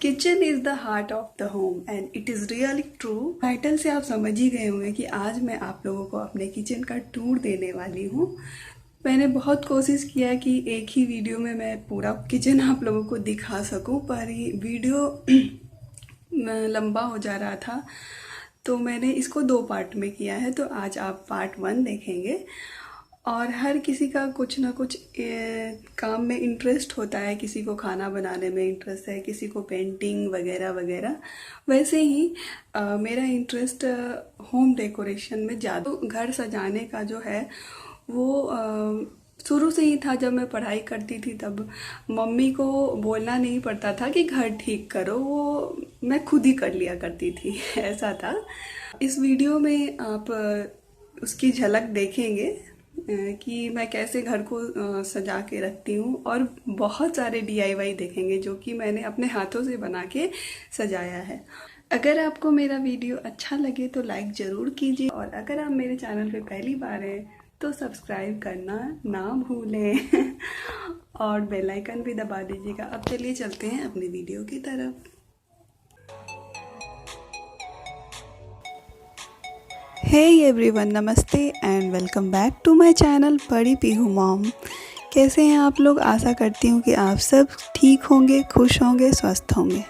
Kitchen is the heart of the home and it is really true. Title से आप समझ ही गए होंगे कि आज मैं आप लोगों को अपने किचन का टूर देने वाली हूँ। मैंने बहुत कोशिश किया कि एक ही वीडियो में मैं पूरा किचन आप लोगों को दिखा सकूं, पर ये वीडियो लंबा हो जा रहा था, तो मैंने इसको 2 पार्ट में किया है। तो आज आप पार्ट 1 देखेंगे। और हर किसी का कुछ ना कुछ काम में इंटरेस्ट होता है। किसी को खाना बनाने में इंटरेस्ट है, किसी को पेंटिंग वगैरह वगैरह। वैसे ही मेरा इंटरेस्ट होम डेकोरेशन में ज़्यादा। तो घर सजाने का जो है वो शुरू से ही था। जब मैं पढ़ाई करती थी तब मम्मी को बोलना नहीं पड़ता था कि घर ठीक करो, वो मैं खुद ही कर लिया करती थी ऐसा था। इस वीडियो में आप उसकी झलक देखेंगे कि मैं कैसे घर को सजा के रखती हूँ, और बहुत सारे DIY देखेंगे जो कि मैंने अपने हाथों से बना के सजाया है। अगर आपको मेरा वीडियो अच्छा लगे तो लाइक ज़रूर कीजिए, और अगर आप मेरे चैनल पे पहली बार हैं तो सब्सक्राइब करना ना भूलें और बेल आइकन भी दबा दीजिएगा। अब चलिए चलते हैं अपनी वीडियो की तरफ। हे एवरीवन, नमस्ते and welcome back to my channel बड़ी पीहू मॉम। कैसे हैं आप लोग? आशा करती हूँ कि आप सब ठीक होंगे, खुश होंगे, स्वस्थ होंगे।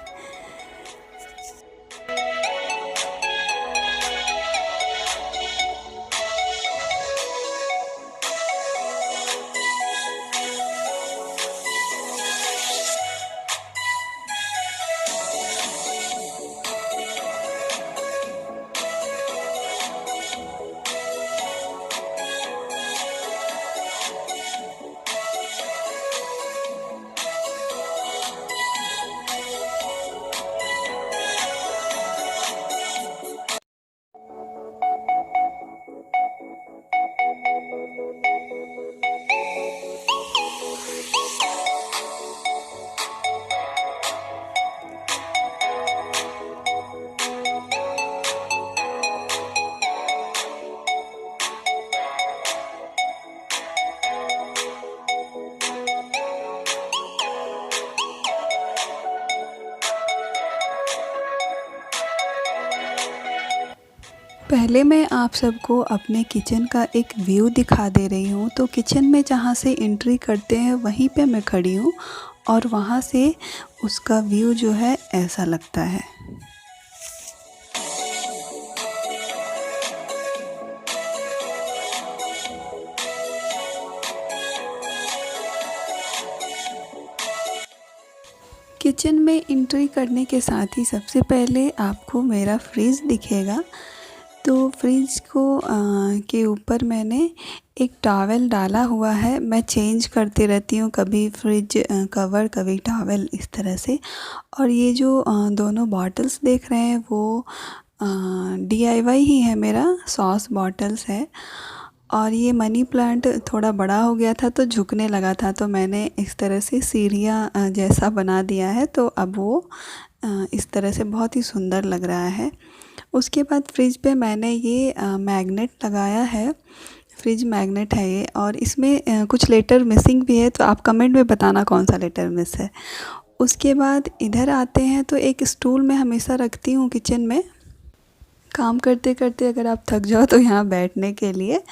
पहले मैं आप सबको अपने किचन का एक व्यू दिखा दे रही हूँ। तो किचन में जहाँ से एंट्री करते हैं वहीं पे मैं खड़ी हूँ, और वहाँ से उसका व्यू जो है ऐसा लगता है। किचन में एंट्री करने के साथ ही सबसे पहले आपको मेरा फ्रिज दिखेगा। तो फ्रिज को के ऊपर मैंने एक टॉवल डाला हुआ है। मैं चेंज करती रहती हूँ, कभी फ्रिज कवर, कभी टॉवल, इस तरह से। और ये जो दोनों बॉटल्स देख रहे हैं वो DIY ही है मेरा, सॉस बॉटल्स है। और ये मनी प्लांट थोड़ा बड़ा हो गया था तो झुकने लगा था, तो मैंने इस तरह से सीढ़ियाँ जैसा बना दिया है। तो अब वो इस तरह से बहुत ही सुंदर लग रहा है। उसके बाद फ्रिज पे मैंने ये मैग्नेट लगाया है। फ्रिज मैग्नेट है ये, और इसमें कुछ लेटर मिसिंग भी है, तो आप कमेंट में बताना कौन सा लेटर मिस है। उसके बाद इधर आते हैं तो एक स्टूल मैं हमेशा रखती हूँ किचन में, काम करते करते अगर आप थक जाओ तो यहाँ बैठने के लिए।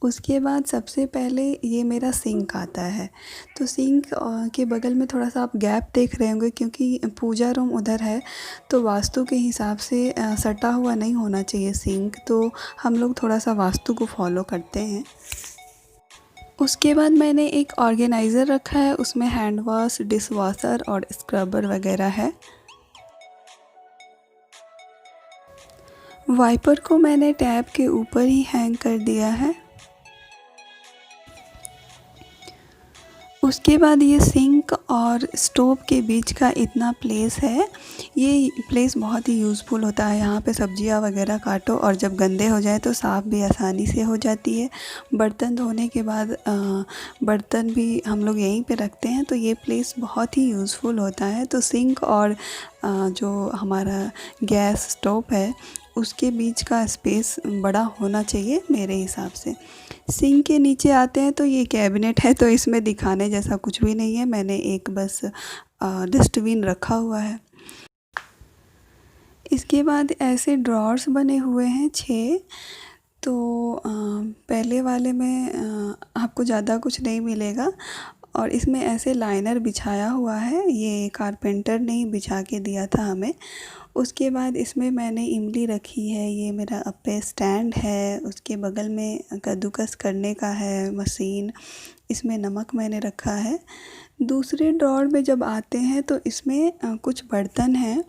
उसके बाद सबसे पहले ये मेरा सिंक आता है। तो सिंक के बगल में थोड़ा सा आप गैप देख रहे होंगे, क्योंकि पूजा रूम उधर है, तो वास्तु के हिसाब से सटा हुआ नहीं होना चाहिए सिंक। तो हम लोग थोड़ा सा वास्तु को फॉलो करते हैं। उसके बाद मैंने एक ऑर्गेनाइज़र रखा है, उसमें हैंड वॉश, डिश वॉशर और स्क्रबर वगैरह है। वाइपर को मैंने टैप के ऊपर ही हैंग कर दिया है। उसके बाद ये सिंक और स्टोव के बीच का इतना प्लेस है, ये प्लेस बहुत ही यूज़फुल होता है। यहाँ पे सब्जियाँ वगैरह काटो और जब गंदे हो जाए तो साफ़ भी आसानी से हो जाती है। बर्तन धोने के बाद बर्तन भी हम लोग यहीं पे रखते हैं, तो ये प्लेस बहुत ही यूज़फुल होता है। तो सिंक और जो हमारा गैस स्टोव है उसके बीच का स्पेस बड़ा होना चाहिए मेरे हिसाब से। सिंक के नीचे आते हैं तो ये कैबिनेट है, तो इसमें दिखाने जैसा कुछ भी नहीं है। मैंने एक बस डस्टबिन रखा हुआ है। इसके बाद ऐसे ड्रॉर्स बने हुए हैं 6। तो पहले वाले में आपको ज़्यादा कुछ नहीं मिलेगा और इसमें ऐसे लाइनर बिछाया हुआ है, ये कारपेंटर ने ही बिछा के दिया था हमें। उसके बाद इसमें मैंने इमली रखी है, ये मेरा अप्पे स्टैंड है। उसके बगल में कद्दूकस करने का है मशीन, इसमें नमक मैंने रखा है। दूसरे ड्रॉर में जब आते हैं तो इसमें कुछ बर्तन हैं,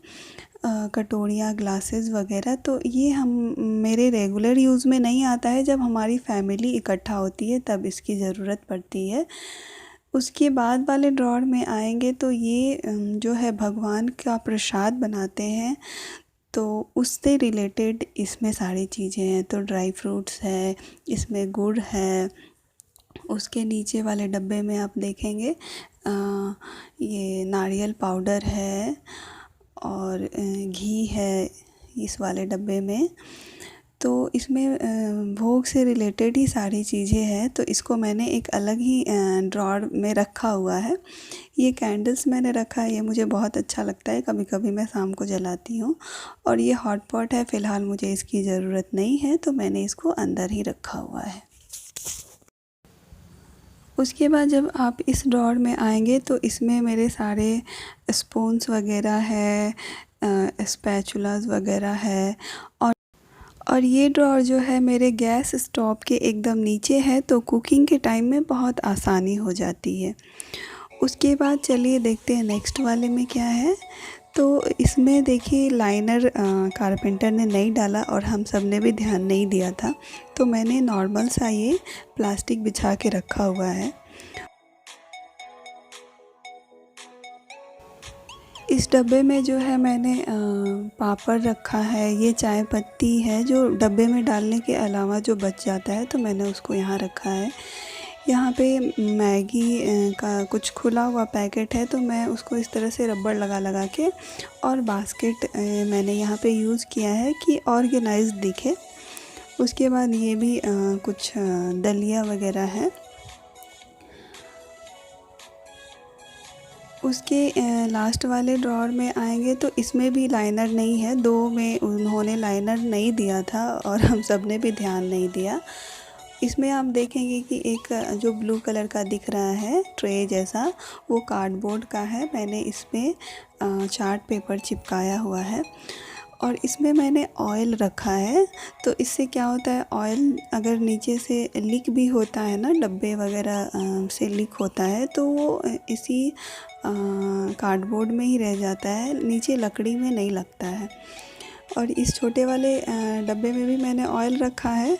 कटोरियाँ, ग्लासेस वगैरह। तो ये हम मेरे रेगुलर यूज़ में नहीं आता है, जब हमारी फैमिली इकट्ठा होती है तब इसकी ज़रूरत पड़ती है। उसके बाद वाले ड्रॉर में आएंगे तो ये जो है भगवान का प्रसाद बनाते हैं, तो उससे रिलेटेड इसमें सारी चीज़ें हैं। तो ड्राई फ्रूट्स है, इसमें गुड़ है। उसके नीचे वाले डब्बे में आप देखेंगे ये नारियल पाउडर है और घी है इस वाले डब्बे में। तो इसमें भोग से रिलेटेड ही सारी चीज़ें हैं। तो इसको मैंने एक अलग ही ड्रॉर में रखा हुआ है। ये कैंडल्स मैंने रखा है, ये मुझे बहुत अच्छा लगता है, कभी कभी मैं शाम को जलाती हूँ। और ये हॉट पॉट है, फ़िलहाल मुझे इसकी ज़रूरत नहीं है तो मैंने इसको अंदर ही रखा हुआ है। उसके बाद जब आप इस ड्रॉर में आएंगे तो इसमें मेरे सारे स्पून्स वगैरह है, स्पैचुलास वगैरह है। और ये ड्रॉर जो है मेरे गैस स्टोव के एकदम नीचे है, तो कुकिंग के टाइम में बहुत आसानी हो जाती है। उसके बाद चलिए देखते हैं नेक्स्ट वाले में क्या है। तो इसमें देखिए लाइनर कारपेंटर ने नहीं डाला और हम सब ने भी ध्यान नहीं दिया था, तो मैंने नॉर्मल सा ये प्लास्टिक बिछा के रखा हुआ है। इस डब्बे में जो है मैंने पापड़ रखा है, ये चाय पत्ती है जो डब्बे में डालने के अलावा जो बच जाता है, तो मैंने उसको यहाँ रखा है। यहाँ पे मैगी का कुछ खुला हुआ पैकेट है, तो मैं उसको इस तरह से रबड़ लगा लगा के और बास्केट मैंने यहाँ पे यूज़ किया है कि ऑर्गेनाइज्ड दिखे। उसके बाद ये भी कुछ दलिया वगैरह है। उसके लास्ट वाले ड्रॉर में आएंगे तो इसमें भी लाइनर नहीं है, 2 में उन्होंने लाइनर नहीं दिया था और हम सब ने भी ध्यान नहीं दिया। इसमें आप देखेंगे कि एक जो ब्लू कलर का दिख रहा है ट्रे जैसा, वो कार्डबोर्ड का है। मैंने इसमें चार्ट पेपर चिपकाया हुआ है और इसमें मैंने ऑयल रखा है। तो इससे क्या होता है, ऑयल अगर नीचे से लीक भी होता है ना, डब्बे वगैरह से लीक होता है, तो वो इसी कार्डबोर्ड में ही रह जाता है, नीचे लकड़ी में नहीं लगता है। और इस छोटे वाले डब्बे में भी मैंने ऑयल रखा है।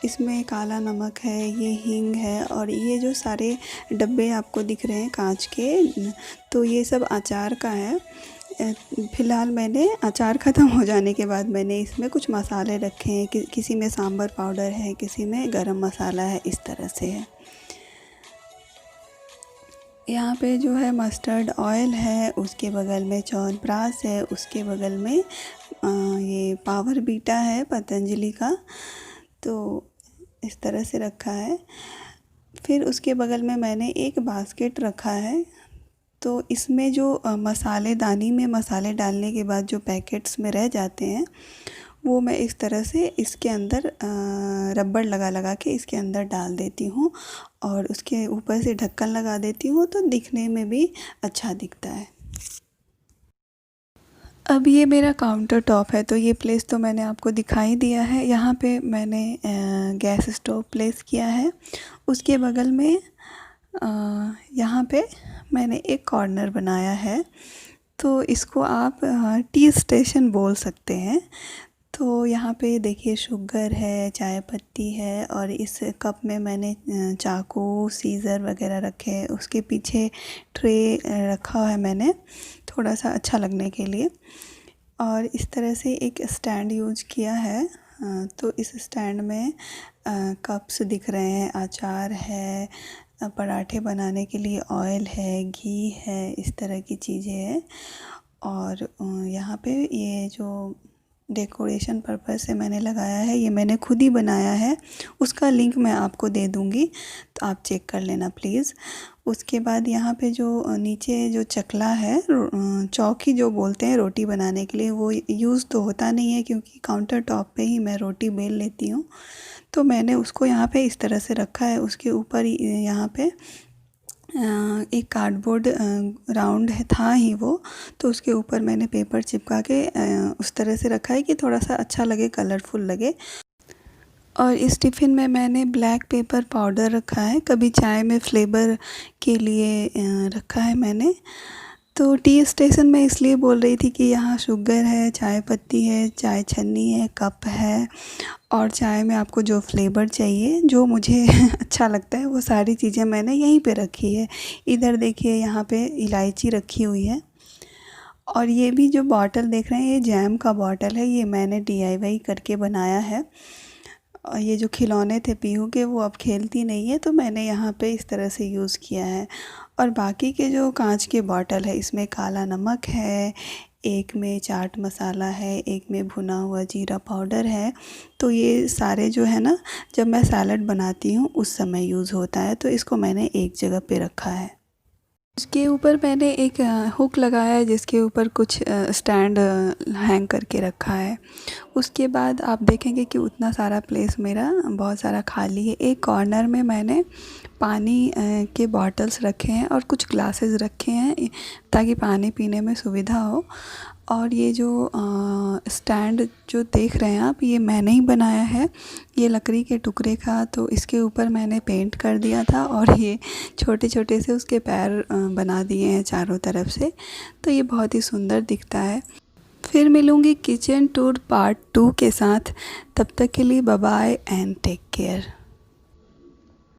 इसमें काला नमक है, ये हींग है और ये जो सारे डब्बे आपको दिख रहे हैं कांच के, तो ये सब अचार का है। फ़िलहाल मैंने अचार ख़त्म हो जाने के बाद मैंने इसमें कुछ मसाले रखे हैं, किसी में सांभर पाउडर है, किसी में गरम मसाला है, इस तरह से है। यहाँ पे जो है मस्टर्ड ऑयल है, उसके बगल में च्यवनप्राश है, उसके बगल में ये पावर बीटा है पतंजलि का, तो इस तरह से रखा है। फिर उसके बगल में मैंने एक बास्केट रखा है। तो इसमें जो मसालेदानी में मसाले डालने के बाद जो पैकेट्स में रह जाते हैं, वो मैं इस तरह से इसके अंदर रबड़ लगा लगा के इसके अंदर डाल देती हूँ और उसके ऊपर से ढक्कन लगा देती हूँ, तो दिखने में भी अच्छा दिखता है। अब ये मेरा काउंटर टॉप है, तो ये प्लेस तो मैंने आपको दिखाई दिया है। यहाँ पे मैंने गैस स्टोव प्लेस किया है। उसके बगल में यहाँ पे मैंने एक कॉर्नर बनाया है, तो इसको आप टी स्टेशन बोल सकते हैं। तो यहाँ पे देखिए शुगर है, चाय पत्ती है और इस कप में मैंने चाकू, सीज़र वगैरह रखे हैं। उसके पीछे ट्रे रखा हुआ है मैंने, थोड़ा सा अच्छा लगने के लिए। और इस तरह से एक स्टैंड यूज किया है। तो इस स्टैंड में कप्स दिख रहे हैं, अचार है, पराठे बनाने के लिए ऑयल है, घी है, इस तरह की चीज़ें हैं। और यहाँ पे ये जो डेकोरेशन पर्पज़ से मैंने लगाया है, ये मैंने खुद ही बनाया है। उसका लिंक मैं आपको दे दूँगी, तो आप चेक कर लेना प्लीज़। उसके बाद यहाँ पे जो नीचे जो चकला है, चौकी जो बोलते हैं रोटी बनाने के लिए, वो यूज़ तो होता नहीं है क्योंकि काउंटर टॉप पे ही मैं रोटी बेल लेती हूँ। तो मैंने उसको यहाँ पे इस तरह से रखा है। उसके ऊपर यहाँ पे एक कार्डबोर्ड राउंड है था ही वो, तो उसके ऊपर मैंने पेपर चिपका के उस तरह से रखा है कि थोड़ा सा अच्छा लगे, कलरफुल लगे। और इस टिफ़िन में मैंने ब्लैक पेपर पाउडर रखा है, कभी चाय में फ्लेवर के लिए रखा है मैंने। तो टी स्टेशन में इसलिए बोल रही थी कि यहाँ शुगर है, चाय पत्ती है, चाय छन्नी है, कप है, और चाय में आपको जो फ्लेवर चाहिए, जो मुझे अच्छा लगता है, वो सारी चीज़ें मैंने यहीं पे रखी है। इधर देखिए यहाँ पे इलायची रखी हुई है। और ये भी जो बॉटल देख रहे हैं, ये जैम का बॉटल है, ये मैंने DIY करके बनाया है। और ये जो खिलौने थे पीहू के, वो अब खेलती नहीं है, तो मैंने यहाँ पे इस तरह से यूज़ किया है। और बाकी के जो कांच के बॉटल है, इसमें काला नमक है, एक में चाट मसाला है, एक में भुना हुआ जीरा पाउडर है। तो ये सारे जो है ना, जब मैं सैलड बनाती हूँ उस समय यूज़ होता है, तो इसको मैंने एक जगह पे रखा है। उसके ऊपर मैंने एक हुक लगाया है, जिसके ऊपर कुछ स्टैंड हैंग करके रखा है। उसके बाद आप देखेंगे कि उतना सारा प्लेस मेरा बहुत सारा खाली है। एक कॉर्नर में मैंने पानी के बॉटल्स रखे हैं और कुछ ग्लासेस रखे हैं, ताकि पानी पीने में सुविधा हो। और ये जो स्टैंड जो देख रहे हैं आप, ये मैंने ही बनाया है, ये लकड़ी के टुकड़े का। तो इसके ऊपर मैंने पेंट कर दिया था, और ये छोटे छोटे से उसके पैर बना दिए हैं चारों तरफ से, तो ये बहुत ही सुंदर दिखता है। फिर मिलूँगी किचन टूर पार्ट 2 के साथ। तब तक के लिए bye bye and take care.